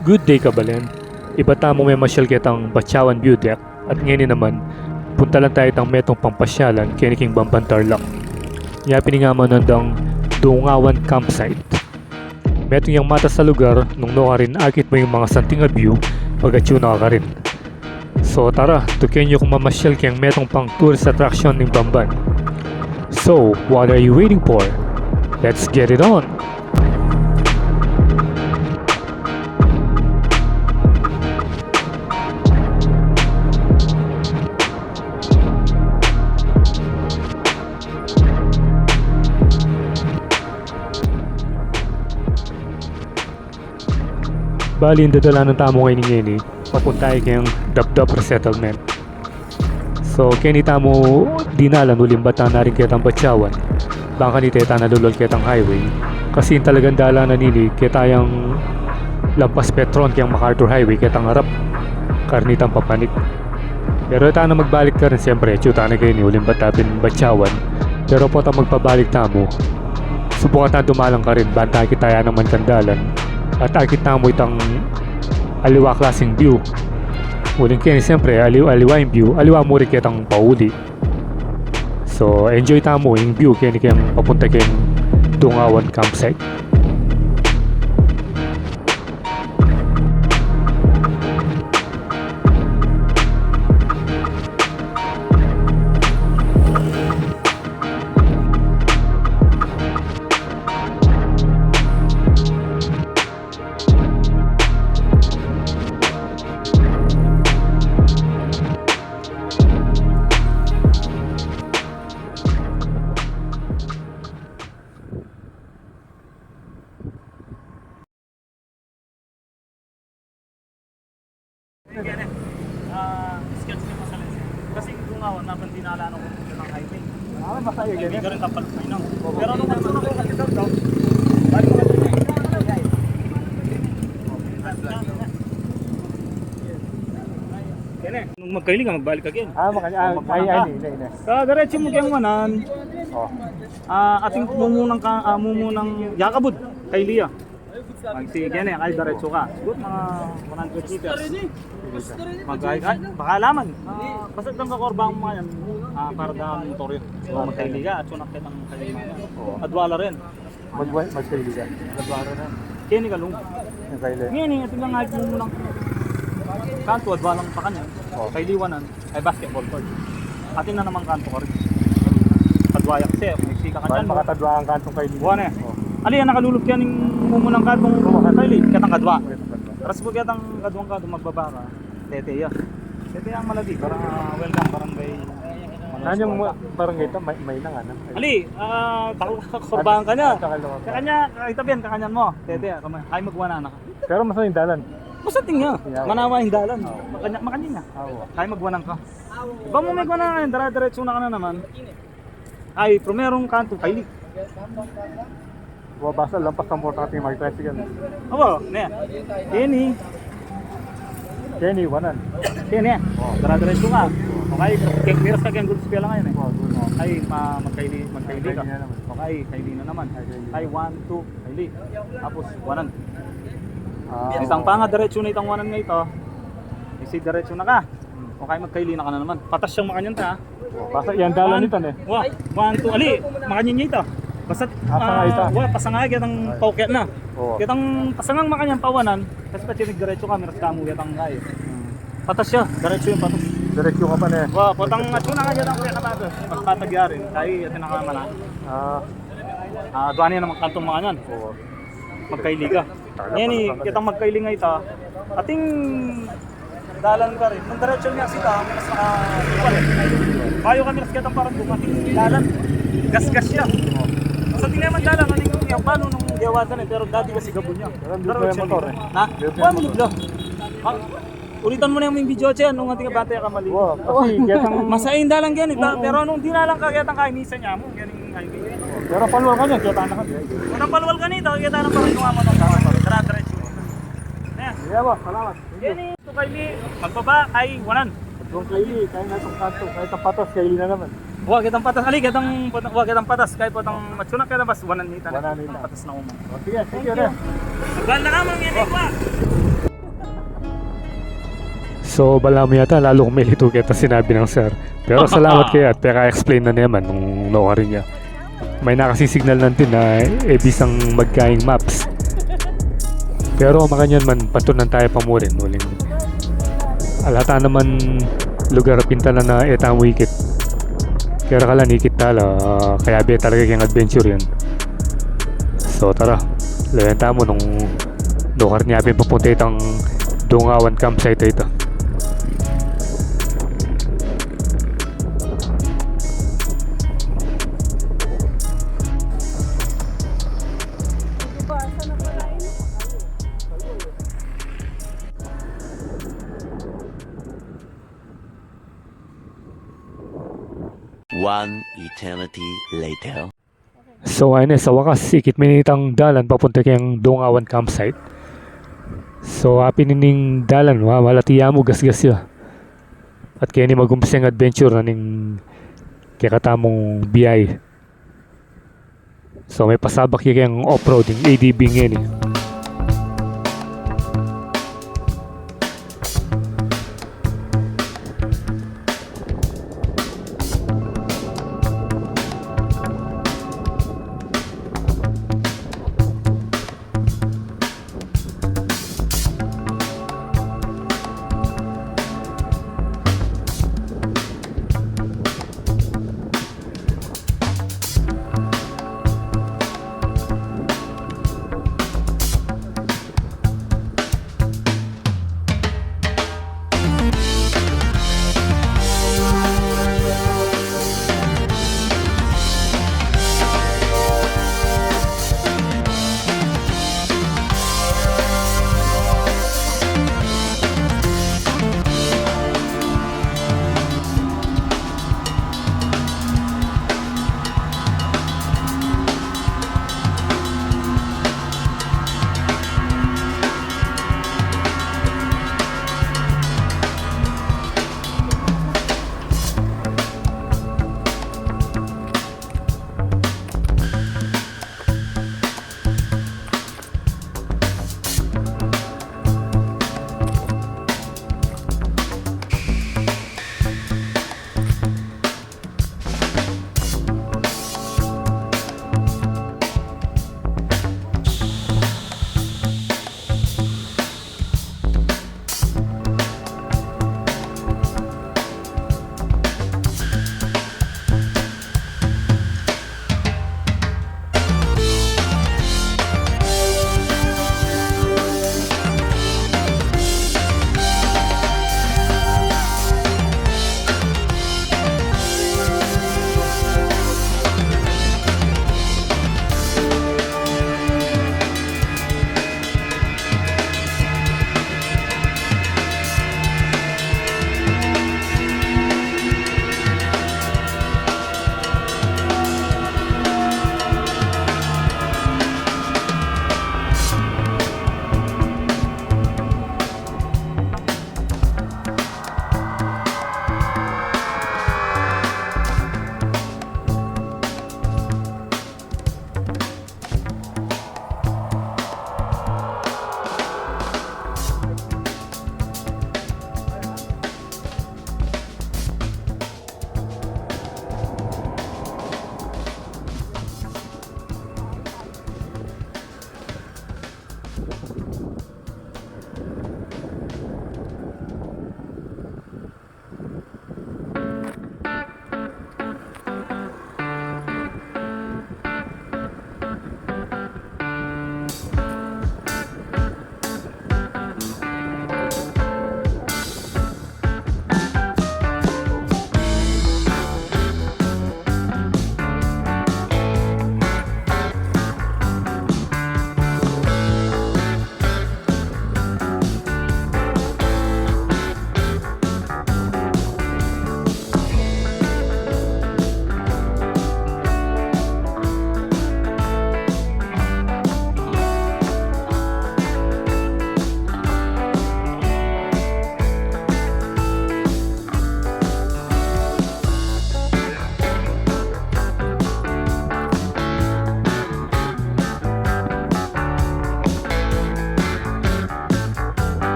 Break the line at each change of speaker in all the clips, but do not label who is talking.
Good day kabalen. Iba tamo may masyal kitang Batyawan View Deck at ngayon naman punta lang tayo tang metong pampasyalan kiniking Bambantarlak. Yapin nga man nandang Dungawan Campsite. Metong yung mata sa lugar nung no ka rin akit mo yung mga santing view pag-atsuna ka rin. So tara, tukin nyo kung mamasyal kayang metong pang tourist attraction ng Bamban. So, what are you waiting for? Let's get it on! Bali, yung dadala ng tamo ngayon ngayon papunta ay kayang Dabdab Resettlement. So, kaya tamo dinalan ulimbat na rin kitang Batyawan. Baka ni teta nalulol kitang highway. Kasi yung talagang dalanan nili kitayang lampas Petron kayang MacArthur Highway kitang harap. Karnitang papanik. Pero ita na magbalik ka rin siyempre. Chuta na kayo ni ulimbat tapin Batyawan. Pero po ta magpabalik tamo. Subukan na dumalang ka rin. Banta kita naman kandalan. At akita mo itang aliwa klaseng view. Uling kaya siyempre aliwa yung view. Aliwa mo rin kitang pauli. So enjoy tamo yung view kaya kayang papunta kayang Dungawan Campsite.
Sketch ni Masales. Kasi yung Dungawan naman dinala ng highway.
Masaya
Hindi
ganyan.
ka rin tapal kayo nang. Pero nung nagsunod ko kasi daw, bali mo Kene, nung magkaili ka, magbalik ka again.
Hindi.
Diretso mo kayang manan,
Oh.
ating mumunang Yakabud, kay Lia. Sige, kene, ay diretso ka. Good, mga 100 meters. Baka alaman. Basta lang kakorbang mo yan, para daan motor yun. So, magkaili ka, at sunak kitang kaili mo. Adwala rin.
Magkaili ka.
Adwala rin. Kene ka lung.
Yung kaili.
Ngayon, ito lang nga mo lang kanto, adwalang pa kanya. Kay Liwanan ay basketball court. Atin na naman kanto ka rin. Adwaya kasi, may sika ka dyan.
Makatadwa ang kantong kaili.
Buwan eh. Ali yan nakalulog yan yung mumunang kantong kaili, katang kadwa. Tapos po katang kadwang ka, magbaba ka. Teteya. Teteya ang malagi, parang welcome, parang kay
Saan yung barangay ito? May nang ano?
Ali, kurbahan ka niya. Kakanya, kakitabihan, kakanyan mo. Teteya, ay magwana na ka.
Pero mas yung dalan.
Basta tingnan, manawa yung dalan. Makanya niya. Kaya magwanang ka. Iba mo may gwanang ngayon, dara-diretso na ka na naman. Ay, primerong kanto, kaili.
Basta lampas ng port natin mag-tricycle.
Aba, ne.
Kenny, wanan.
Kene. Dara-diretso ka. Okay, miras ka kayang good spell ngayon eh. Ay, magkaili ka. Okay, kaili na naman. Ay, 1, 2, kaili. Tapos, wanan. Isang panga, diretso na itang wanan nga ito. Isi, diretso na ka. Okay, magkaili na ka na naman. Patas siyang makanyan ta.
Basta yan dalan nito eh.
1, 2, ali, makanyan niya ito. Basta, pasangay kitang paukyat na. Kitang pasangang makanyan pawanan, kasi pa diretso ka, miras ka mo kitang ngay. Patas siya, diretso yung patas.
Diretso ka pa na eh.
Potang atuna nga kitang kuya katatas. Magpatagyarin, kaya atin nakamana. Doan yan ang kantong makanyan. Magkaili ka. Ngayon kitang magkaili nga ito. Ating dalan ka rin. Nung diretso niya sita, miras naka-iwan eh. Bayo ka miras kitang parang dumating dalan. Gas-gas siya. Sa tinaman dalan, yung paano nung gawasan eh, pero dati kasi gabon niya.
Pero yung motor eh.
Na? Huwag mo nublo. Ulitan mo na yung video siya, nung ating batay ka mali.
Kasi kitang...
Masayin dalang ganit, pero nung dinalang ka kitang kainisa niya mo, ganing highway.
Pero palwal ka niya, kita na ka.
Kung napalwal ka nito, kita ng parang yung amo ng tawag. Tara-diretso.
Yeah, boss, salamat.
Yan ito kaili, magbaba ay wanan.
Doon kaili, kaya na itong kanto, kahit ang patos, kaili na naman.
Huwag kitang patas, ali kitang patas, kahit po itong matsunak kita bas, wanan nita.
Wanan nita.
Patas na umang.
Sige, sige na.
Ganda ka mga yan,
So bala mo yata lalo kumilito kita sinabi ng sir. Pero salamat kaya at peka-explain na naman nung nokari niya. May nakasisignal natin na bisang magkaing maps. Pero makanyan man patunan tayo pamurin muling. Alata naman lugar pintala na etang wikit. Kaya kala nikit tala kaya be talaga kayang adventure yan. So tara, layan tamo nung nukar niya papunta itang Dungawan campsite ito.
One eternity later.
So ayun sa wakas, ikit minitang dalan papunta kayang Dungawan campsite. So pinining dalan, malatiya mo gasgas ya. At kaya ni magumpisang adventure na ning kaya katamong biyay. So may pasabak yung off-roading ADB ngayon eh.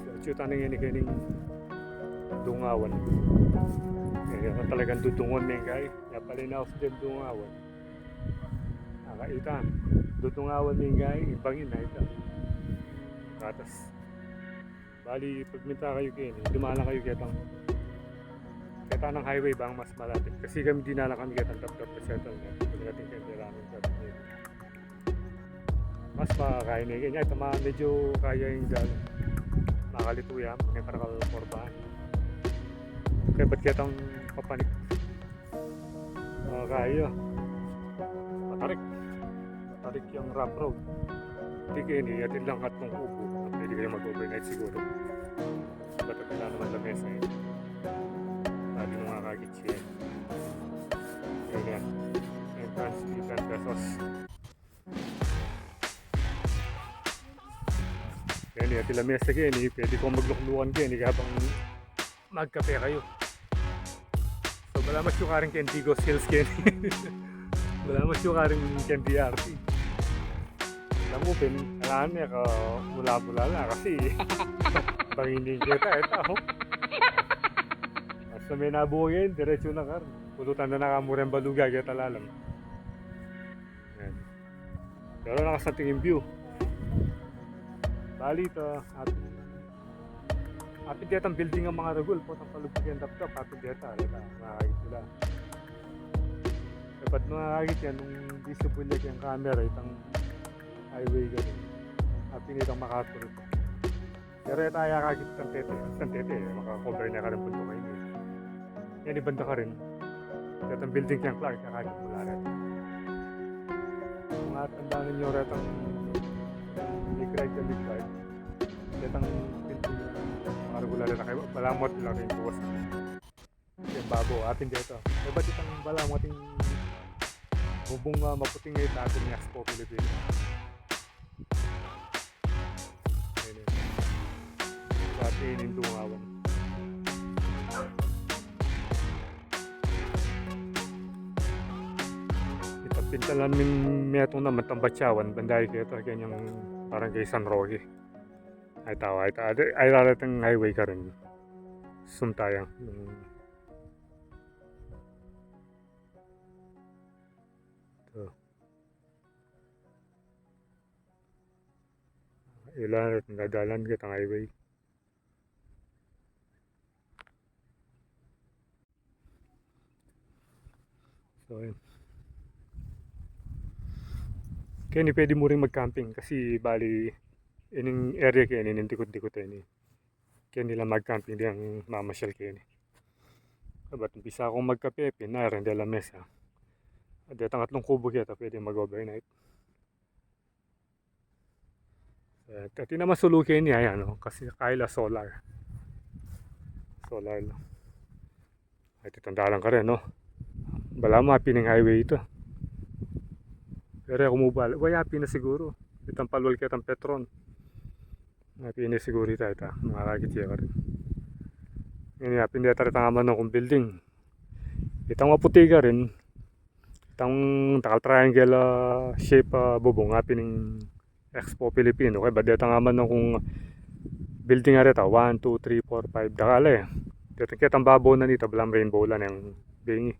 So, chuta nang ini kining dungawan. Eh, talagang dudungon na kay. Napalinaw sa dungawan. Nakaitan. Dudungawan na kay, ibangin na ito. Katas. Bali, pagminta kayo kini, dumaan kayo kitang kita ng highway bang mas malapit. Kasi kami di na lang kami kitang tap-tap na settlement. Pagdating kayo namin sa mas makakain na ganyan. Ito medyo kaya yung gano'n. Makalituya, may parakal korbahan. Kaya ba't kitang papanik? Kaya. Matarik. Matarik yung rough road. Hindi kayo niyatin lang at ng upo. Pwede kayo mag-overnight siguro. Ba't wala naman na mesa yun. Lagi nung mga kagitsi yan. Ganyan. Entrance fee 10 pesos. Yan yan, tila mesa kayo. Pwede kong magluklukan kayo. Habang magkape kayo. So wala masyukaring Kendigo skills kayo. Wala masyukaring Kendi-RT. Alam mo, alam niya ka mula-mula na kasi panginin kita. Ito. Basta may nabuhin, diretso na kar. Pulutan na nakamurang baluga, kaya talalam. Yan. Pero nakasating yung view. Bali ito, atin dito ang building ng mga ragul po ng palubugyan dap-dap, atin dito, nakakit sila. Dapat nakakit yan, nung visible niya yung camera, itang highway gano'n. Atin itang MacArthur ito. Pero ito ay kakakit ng tete, makakover niya ka rin punto kayo. Yan, ibanda ka rin. Dito ang building kang Clark, kakakit mula rin. Kung tandaan ninyo rin ang Craig and Big Card. Itang building mga regular na kayo. Balamot lang rin buwas. Yung bago, atin dito. Eh ba't itang balamot yung hubong maputing ngayon natin ng Expo Pilipinas. Ayan yun. Atin yung tungawan. Pintalan min metong naman tambatsawan banday kayo ito kanyang parang kay San Roque ay tawa ay lalatang highway ka rin suntayang ito ilan at nadalan kitang highway so yun. Kaya ni pwede mo rin mag-camping kasi bali ining area kaya ining tikot-tikot ni. Kaya nila mag-camping di ang mamasyal kaya ni. Ba't umpisa akong magkape, pinarin de la mesa. At ang tatlong kubo kaya pwede mag-overnight. At naman sulukin niya yan, no? Kasi kaila solar. Solar lang. At itandalan ka rin, no? Bala mo, pining highway ito. Pero ako mubal, wayapi na siguro. Itang palwal kitang Petron. Napi na siguro ito. Nakakakit siya ka rin. Ngayon, yapin dito rin tangaman ng kong building. Itang maputi ka rin. Itang takal triangle shape bubong. Yapin ng Expo Filipino. Kaya ba dito tangaman ng kong building nga rin. 1, 2, 3, 4, 5. Dakala eh. Dito kitang babaw na nito. Balang rainbow lang yung bingi.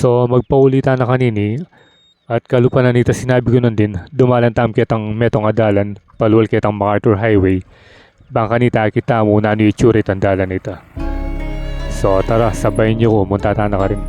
So magpaulitan na kanini at kalupa na nita sinabi ko nun din dumalan tam kitang metong adalan paluwal kitang MacArthur Highway bangka nita kita mo na ano yung itsura itang dalan nita. So tara sabayin niyo ko munta na ka rin.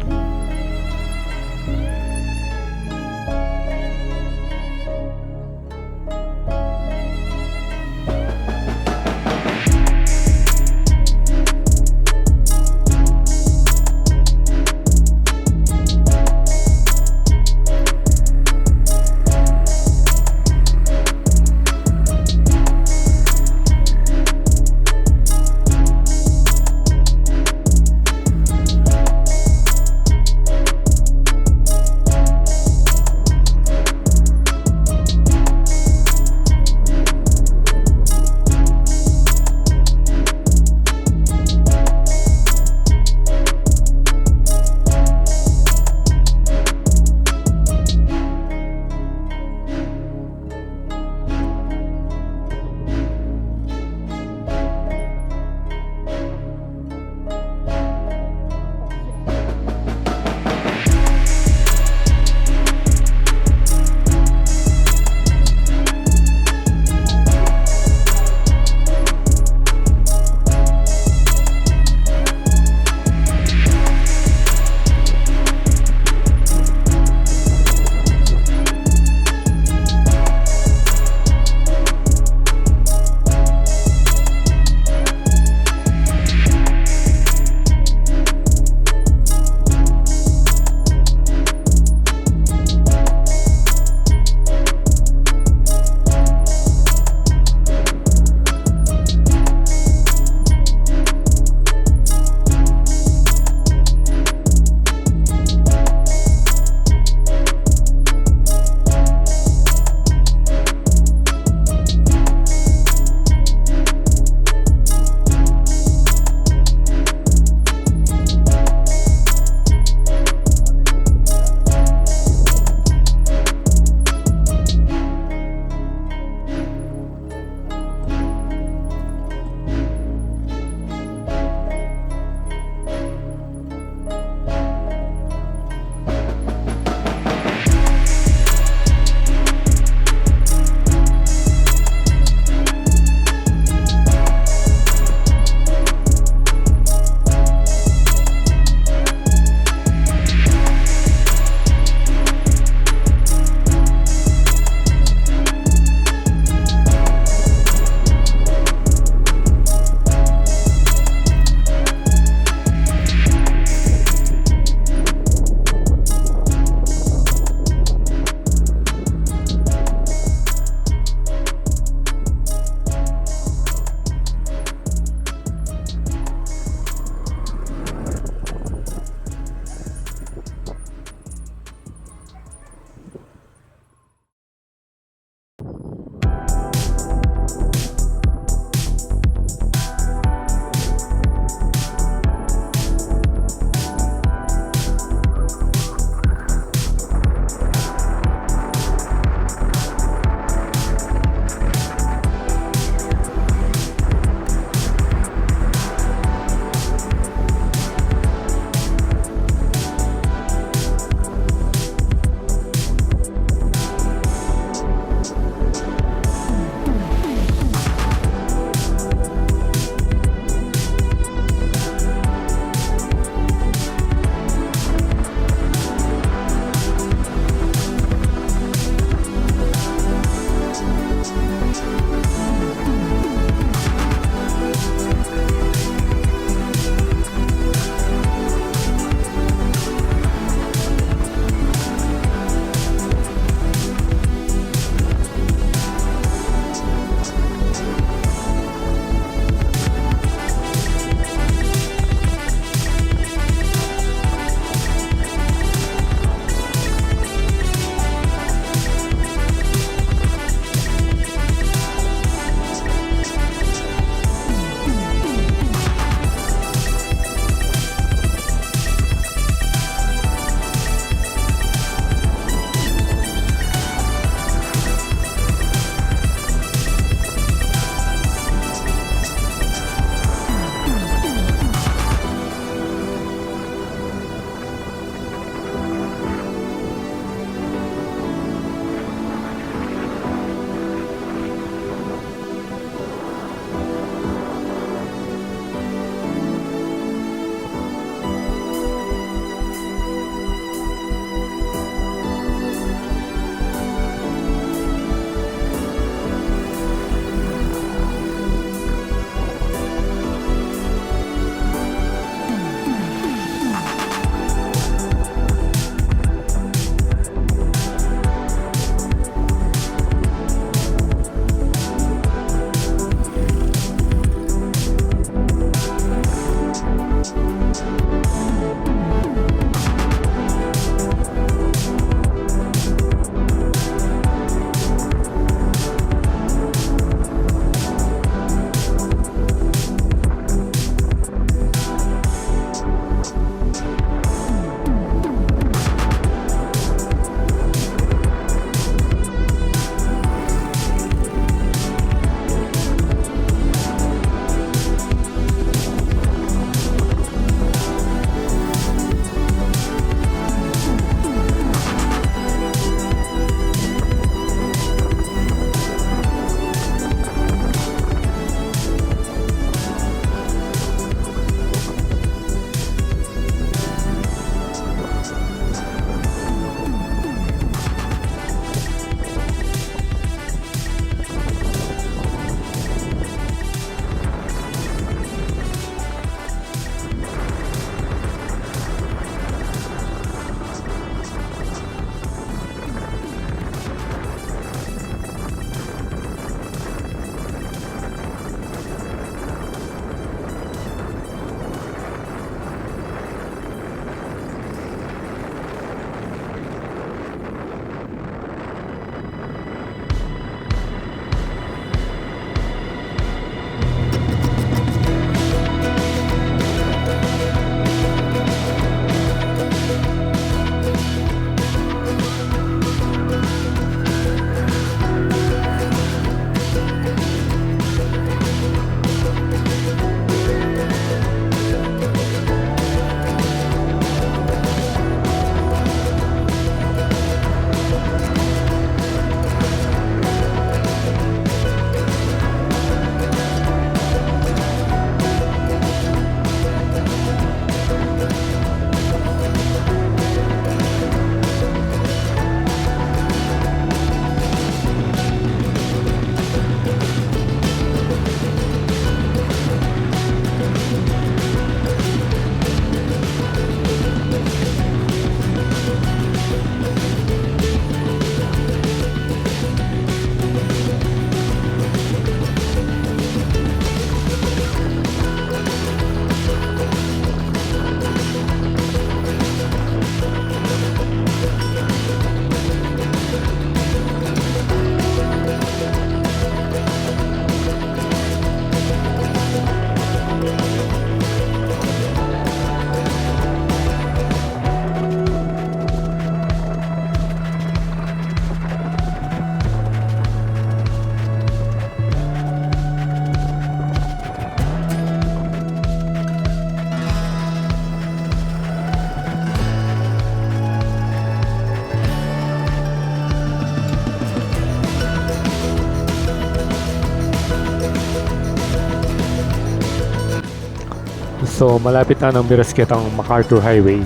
So malapit na ng mirasket ang MacArthur Highway.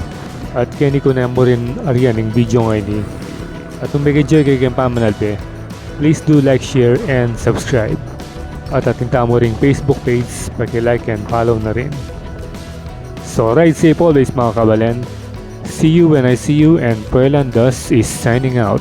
At kini ko na mo rin ariyan ng video ngayon. At kung may-enjoy kayo kayong pamanalpe, please do like, share, and subscribe. At ating tamo ring Facebook page, paki-like and follow na rin. So ride safe always mga kabalen. See you when I see you, and Perlandas is signing out.